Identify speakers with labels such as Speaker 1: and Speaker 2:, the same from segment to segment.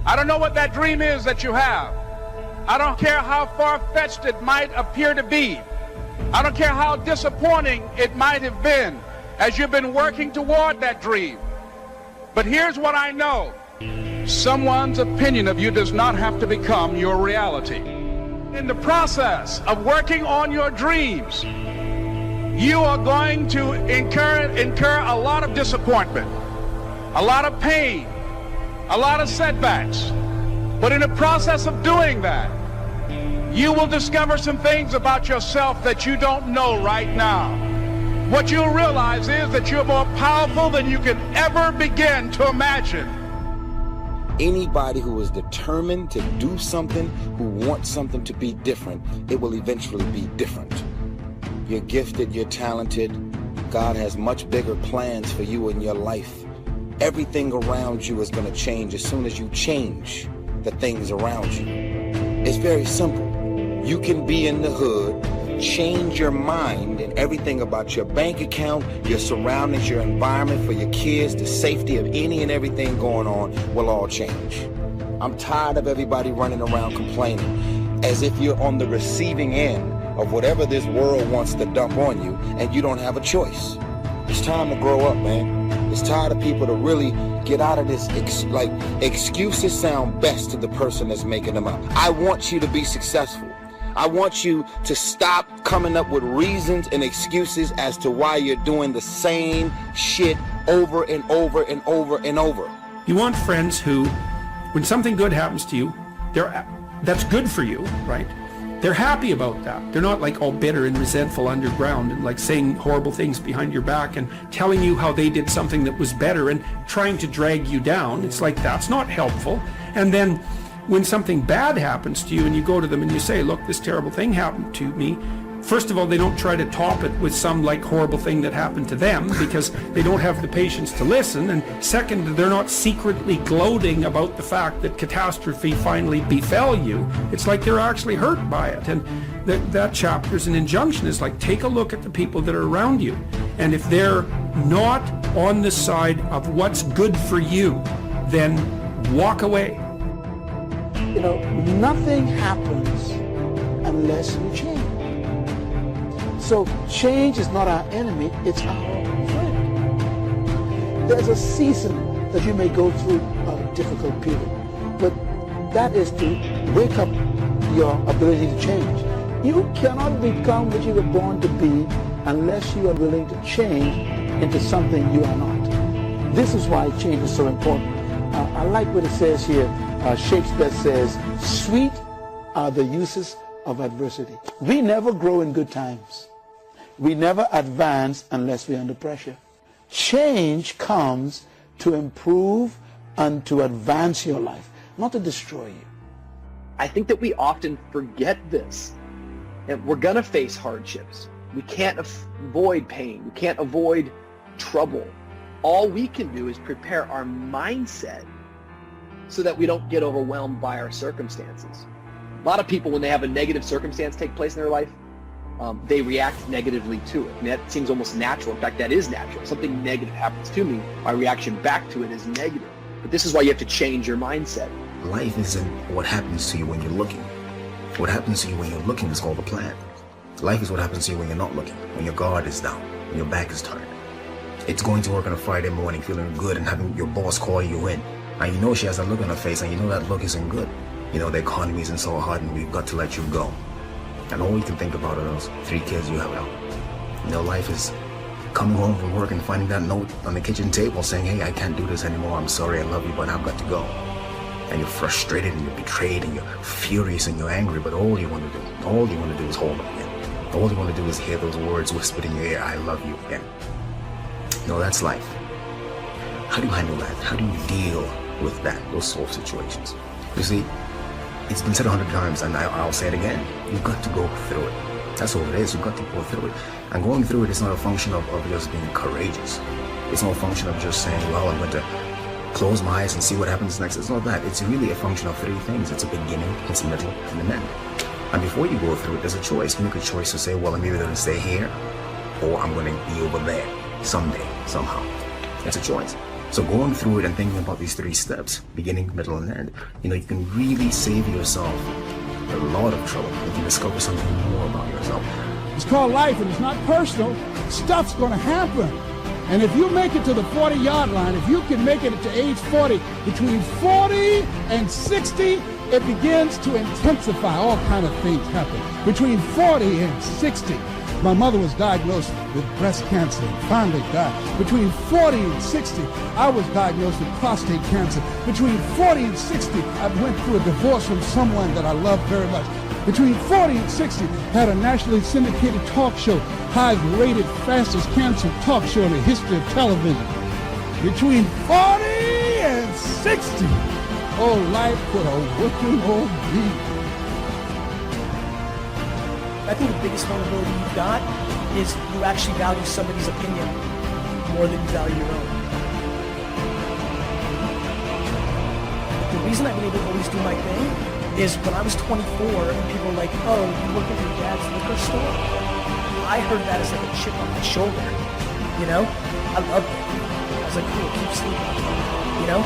Speaker 1: I don't know what that dream is that you have. I don't care how far-fetched it might appear to be. I don't care how disappointing it might have been as you've been working toward that dream. But here's what I know. Someone's opinion of you does not have to become your reality. In the process of working on your dreams, you are going to incur a lot of disappointment, a lot of pain, a lot of setbacks. But in the process of doing that, you will discover some things about yourself that you don't know right now. What you'll realize is that you're more powerful than you can ever begin to imagine.
Speaker 2: Anybody who is determined to do something, who wants something to be different, it will eventually be different. You're gifted, you're talented. God has much bigger plans for you in your life. Everything around you is going to change as soon as you change the things around you. It's very simple. You can be in the hood, change your mind and everything about your bank account, your surroundings, your environment for your kids, the safety of any and everything going on will all change. I'm tired of everybody running around complaining as if you're on the receiving end of whatever this world wants to dump on you and you don't have a choice. It's time to grow up, man. It's tired of people to really get out of this, excuses sound best to the person that's making them up. I want you to be successful. I want you to stop coming up with reasons and excuses as to why you're doing the same shit over and over and over and over.
Speaker 3: You want friends who, when something good happens to you, that's good for you, right? They're happy about that. They're not like all bitter and resentful underground and like saying horrible things behind your back and telling you how they did something that was better and trying to drag you down. It's like, that's not helpful. And then when something bad happens to you and you go to them and you say, look, this terrible thing happened to me, first of all, they don't try to top it with some like horrible thing that happened to them because they don't have the patience to listen. And second, they're not secretly gloating about the fact that catastrophe finally befell you. It's like they're actually hurt by it. And that chapter's an injunction. Is like, take a look at the people that are around you. And if they're not on the side of what's good for you, then walk away.
Speaker 4: You know, nothing happens unless you change. So change is not our enemy, it's our friend. There's a season that you may go through a difficult period, but that is to wake up your ability to change. You cannot become what you were born to be unless you are willing to change into something you are not. This is why change is so important. I like what it says here. Shakespeare says, sweet are the uses of adversity. We never grow in good times. We never advance unless we're under pressure. Change comes to improve and to advance your life, not to destroy you.
Speaker 5: I think that we often forget this. And we're going to face hardships. We can't avoid pain. We can't avoid trouble. All we can do is prepare our mindset so that we don't get overwhelmed by our circumstances. A lot of people, when they have a negative circumstance take place in their life, they react negatively to it. I mean, that seems almost natural. In fact, that is natural. Something negative happens to me, my reaction back to it is negative. But this is why you have to change your mindset.
Speaker 6: Life isn't what happens to you when you're looking. What happens to you when you're looking is called a plan. Life is what happens to you when you're not looking, when your guard is down, when your back is turned. It's going to work on a Friday morning feeling good and having your boss call you in. And you know she has a look on her face and you know that look isn't good. You know the economy isn't so hard and we've got to let you go. And all you can think about are those 3 kids you have now. You know, life is coming home from work and finding that note on the kitchen table saying, hey, I can't do this anymore. I'm sorry, I love you, but I've got to go. And you're frustrated and you're betrayed and you're furious and you're angry, but all you want to do is hold them again. All you want to do is hear those words whispered in your ear, I love you again. You know, that's life. How do you handle that? How do you deal with that, those sort of situations? You see, it's been said 100 times and I'll say it again. You've got to go through it. That's all it is. You've got to go through it. And going through it is not a function of just being courageous. It's not a function of just saying, well, I'm going to close my eyes and see what happens next. It's not that. It's really a function of 3 things. It's a beginning, it's a middle, and an end. And before you go through it, there's a choice. You make a choice to say, well, I'm either going to stay here or I'm going to be over there someday, somehow. It's a choice. So going through it and thinking about these 3 steps, beginning, middle, and end, you can really save yourself a lot of trouble. You can discover something more about yourself.
Speaker 7: It's called life, and it's not personal. Stuff's going to happen. And if you make it to the 40-yard line, if you can make it to age 40, between 40 and 60, it begins to intensify. All kind of things happen. Between 40 and 60, my mother was diagnosed with breast cancer and finally died. Between 40 and 60, I was diagnosed with prostate cancer. Between 40 and 60, I went through a divorce from someone that I loved very much. Between 40 and 60, had a nationally syndicated talk show, highest rated, fastest cancer talk show in the history of television. Between 40 and 60, oh, life put a whooping on me.
Speaker 8: I think the biggest vulnerability you've got is you actually value somebody's opinion more than you value your own. The reason I've been able to always do my thing is when I was 24 and people were like, oh, you work at your dad's liquor store? I heard that as like a chip on my shoulder, you know? I loved it. I was like, cool, keep sleeping, you know?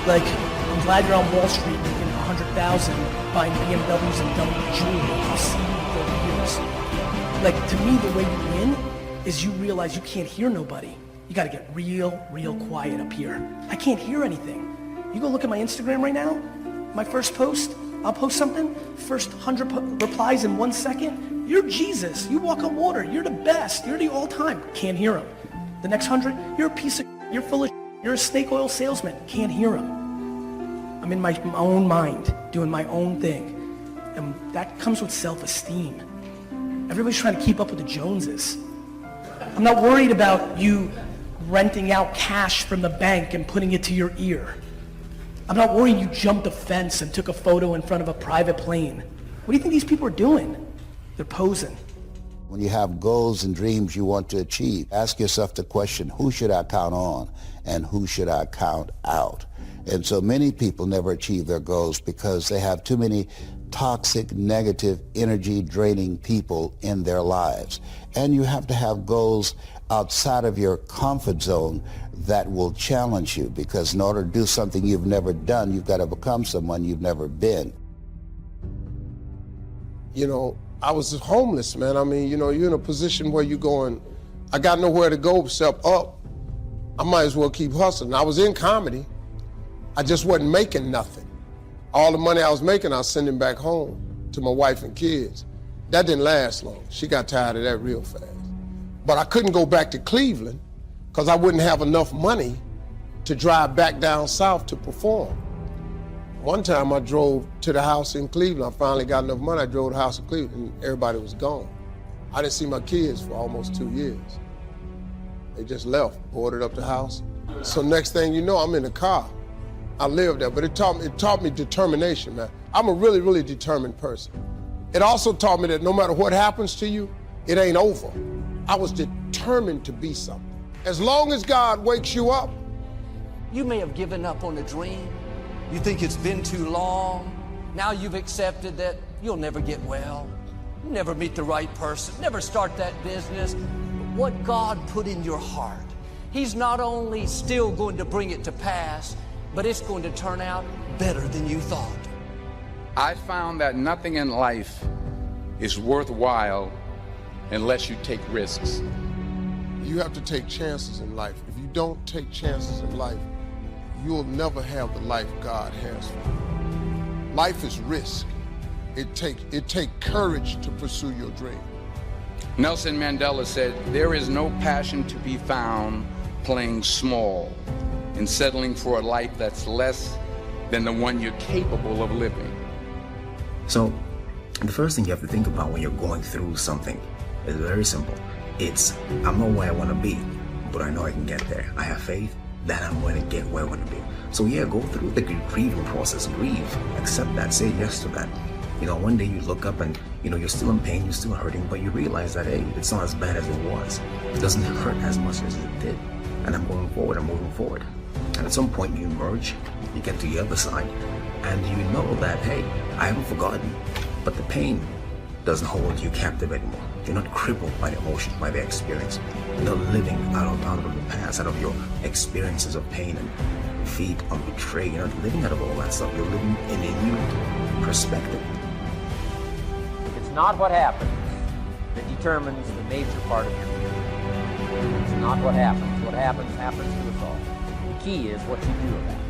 Speaker 8: Like, I'm glad you're on Wall Street making $100,000 buying BMWs and double jewelry. I'll see you in 30 years. Like, to me, the way you win is you realize you can't hear nobody. You gotta get real quiet up here. I can't hear anything. You go look at my Instagram right now, my first post, I'll post something, first 100 replies in 1 second. You're Jesus, you walk on water, you're the best, you're the all-time. Can't hear him. The next 100, you're a piece of, you're full of, you're a snake oil salesman. Can't hear him. I'm in my own mind, doing my own thing. And that comes with self-esteem. Everybody's trying to keep up with the Joneses. I'm not worried about you renting out cash from the bank and putting it to your ear. I'm not worried you jumped a fence and took a photo in front of a private plane. What do you think these people are doing? They're posing.
Speaker 9: When you have goals and dreams you want to achieve, ask yourself the question, who should I count on and who should I count out? And so many people never achieve their goals because they have too many toxic, negative, energy-draining people in their lives. And you have to have goals outside of your comfort zone that will challenge you, because in order to do something you've never done, you've got to become someone you've never been.
Speaker 10: You know, I was homeless, man. I mean, you know, you're in a position where you're going, I got nowhere to go except up. I might as well keep hustling. I was in comedy. I just wasn't making nothing. All the money I was making, I was sending back home to my wife and kids. That didn't last long. She got tired of that real fast. But I couldn't go back to Cleveland because I wouldn't have enough money to drive back down south to perform. One time I drove to the house in Cleveland. I finally got enough money. I drove to the house in Cleveland and everybody was gone. I didn't see my kids for almost 2 years. They just left, boarded up the house. So next thing you know, I'm in the car. I lived there, but it taught me determination, man. I'm a really, really determined person. It also taught me that no matter what happens to you, it ain't over. I was determined to be something. As long as God wakes you up.
Speaker 11: You may have given up on a dream. You think it's been too long. Now you've accepted that you'll never get well, never meet the right person, never start that business. But what God put in your heart, He's not only still going to bring it to pass, but it's going to turn out better than you thought.
Speaker 1: I found that nothing in life is worthwhile unless you take risks.
Speaker 10: You have to take chances in life. If you don't take chances in life, you'll never have the life God has for you. Life is risk. It takes courage to pursue your dream.
Speaker 1: Nelson Mandela said, there is no passion to be found playing small and settling for a life that's less than the one you're capable of living.
Speaker 6: So, the first thing you have to think about when you're going through something is very simple. It's, I'm not where I want to be, but I know I can get there. I have faith that I'm going to get where I want to be. So yeah, go through the grieving process, grieve, accept that, say yes to that. You know, one day you look up and, you know, you're still in pain, you're still hurting, but you realize that, hey, it's not as bad as it was. It doesn't hurt as much as it did. And I'm going forward, I'm moving forward. And at some point you emerge, you get to the other side, and you know that, hey, I haven't forgotten, but the pain doesn't hold you captive anymore. You're not crippled by the emotions, by the experience. You're not living out of the past, out of your experiences of pain and defeat or betrayal. You're not living out of all that stuff. You're living in a new perspective.
Speaker 12: It's not what happens that determines the major part of your future. It's not what happens. What happens to us all. The key is what you do about it.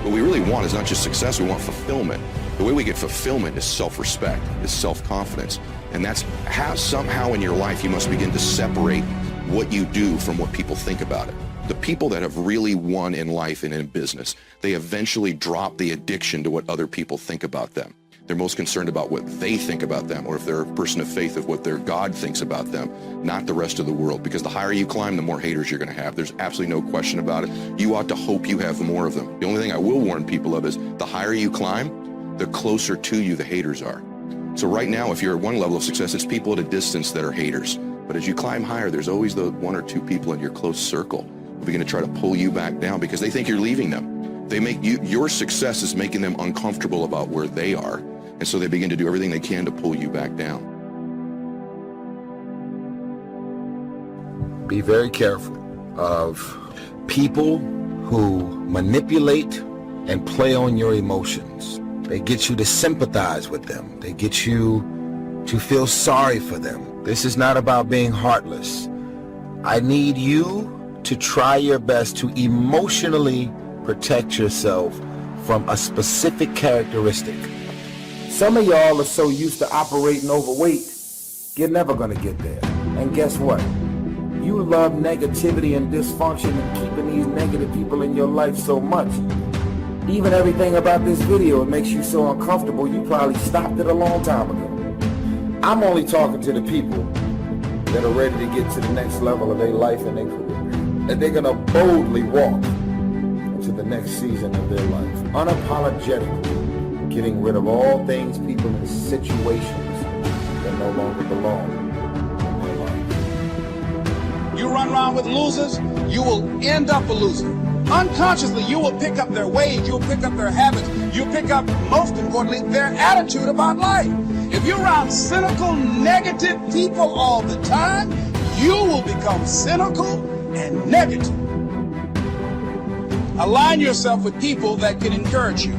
Speaker 13: What we really want is not just success, we want fulfillment. The way we get fulfillment is self-respect, is self-confidence. And that's how somehow in your life you must begin to separate what you do from what people think about it. The people that have really won in life and in business, they eventually drop the addiction to what other people think about them. They're most concerned about what they think about them, or if they're a person of faith, of what their God thinks about them, not the rest of the world. Because the higher you climb, the more haters you're going to have. There's absolutely no question about it. You ought to hope you have more of them. The only thing I will warn people of is the higher you climb, the closer to you the haters are. So right now, if you're at one level of success, it's people at a distance that are haters. But as you climb higher, there's always the one or two people in your close circle who are going to try to pull you back down because they think you're leaving them. They make you, your success is making them uncomfortable about where they are. And so they begin to do everything they can to pull you back down.
Speaker 2: Be very careful of people who manipulate and play on your emotions. They get you to sympathize with them. They get you to feel sorry for them. This is not about being heartless. I need you to try your best to emotionally protect yourself from a specific characteristic. Some of y'all are so used to operating overweight, you're never going to get there. And guess what? You love negativity and dysfunction and keeping these negative people in your life so much. Even everything about this video, it makes you so uncomfortable, you probably stopped it a long time ago. I'm only talking to the people that are ready to get to the next level of their life and their career. And they're going to boldly walk into the next season of their life, unapologetically. Getting rid of all things, people, and situations that no longer belong in their life.
Speaker 1: You run around with losers, you will end up a loser. Unconsciously, you will pick up their ways, you'll pick up their habits, you'll pick up, most importantly, their attitude about life. If you're around cynical, negative people all the time, you will become cynical and negative. Align yourself with people that can encourage you.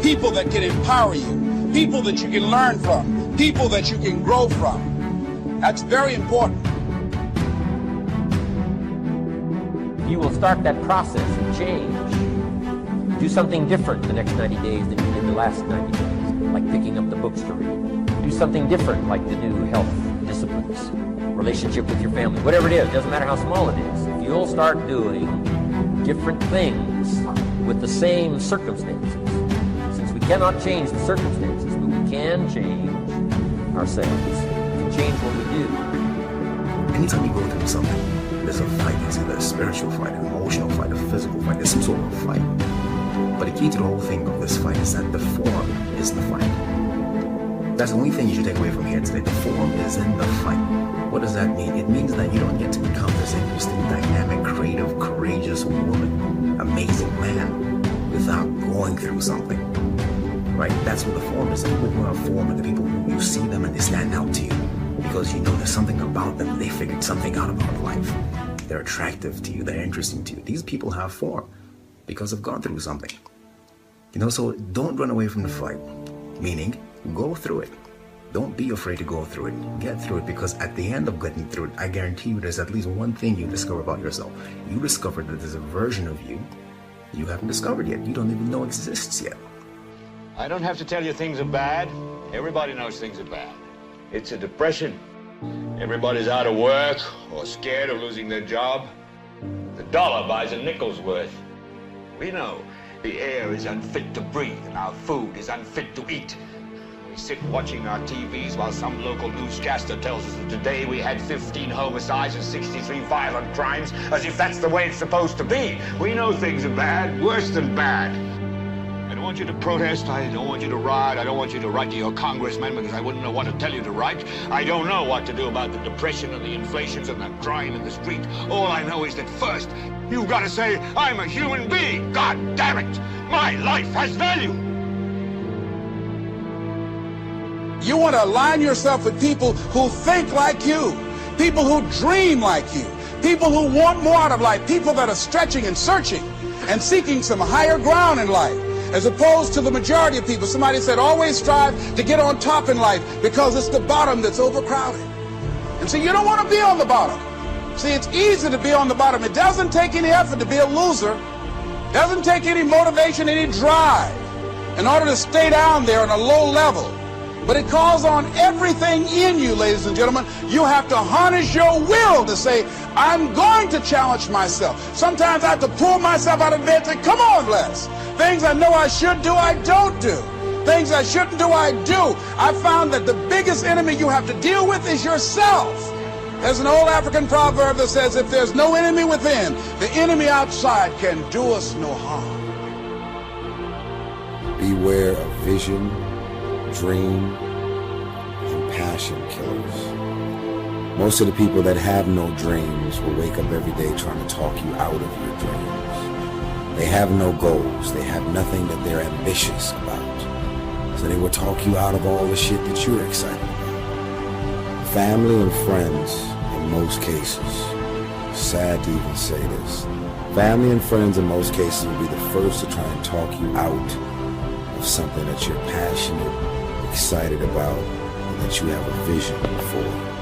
Speaker 1: People that can empower you, people that you can learn from, people that you can grow from. That's very important.
Speaker 12: You will start that process of change. Do something different the next 90 days than you did the last 90 days, like picking up the books to read. Do something different, like the new health disciplines, relationship with your family, whatever it is, doesn't matter how small it is. If you'll start doing different things with the same circumstances, we cannot change the circumstances, but we can change ourselves. We can change what we do.
Speaker 6: Anytime you go through something, there's a fight. It's either a spiritual fight, an emotional fight, a physical fight. There's some sort of a fight. But the key to the whole thing of this fight is that the form is the fight. That's the only thing you should take away from here today. The form is in the fight. What does that mean? It means that you don't get to become this interesting, dynamic, creative, courageous woman, amazing man without going through something. Right? That's what the form is. The people who are form are the people who you see them and they stand out to you because you know there's something about them. They figured something out about life. They're attractive to you. They're interesting to you. These people have form because they've gone through something. You know, so don't run away from the fight. Meaning, go through it. Don't be afraid to go through it. Get through it because at the end of getting through it, I guarantee you there's at least one thing you discover about yourself. You discover that there's a version of you you haven't discovered yet. You don't even know exists yet.
Speaker 14: I don't have to tell you things are bad. Everybody knows things are bad. It's a depression. Everybody's out of work or scared of losing their job. The dollar buys a nickel's worth. We know the air is unfit to breathe and our food is unfit to eat. We sit watching our TVs while some local newscaster tells us that today we had 15 homicides and 63 violent crimes, as if that's the way it's supposed to be. We know things are bad, worse than bad. I don't want you to protest, I don't want you to riot, I don't want you to write to your congressman because I wouldn't know what to tell you to write. I don't know what to do about the depression and the inflations and the crime in the street. All I know is that first, you've got to say, I'm a human being. God damn it, my life has value.
Speaker 1: You want to align yourself with people who think like you. people who dream like you, people who want more out of life, people that are stretching and searching and seeking some higher ground in life, as opposed to the majority of people. Somebody said, always strive to get on top in life because it's the bottom that's overcrowded. And so you don't want to be on the bottom. See, it's easy to be on the bottom. It doesn't take any effort to be a loser. It doesn't take any motivation, any drive in order to stay down there on a low level. But it calls on everything in you, ladies and gentlemen. You have to harness your will to say, I'm going to challenge myself. Sometimes I have to pull myself out of bed and say, come on, Les. Things I know I should do, I don't do. Things I shouldn't do, I do. I found that the biggest enemy you have to deal with is yourself. There's an old African proverb that says, if there's no enemy within, the enemy outside can do us no harm.
Speaker 2: Beware of vision, dream, and passion killers. Most of the people that have no dreams will wake up every day trying to talk you out of your dreams. They have no goals. They have nothing that they're ambitious about. So they will talk you out of all the shit that you're excited about. Family and friends, in most cases, sad to even say this, family and friends in most cases will be the first to try and talk you out of something that you're passionate, excited about, and that you have a vision for.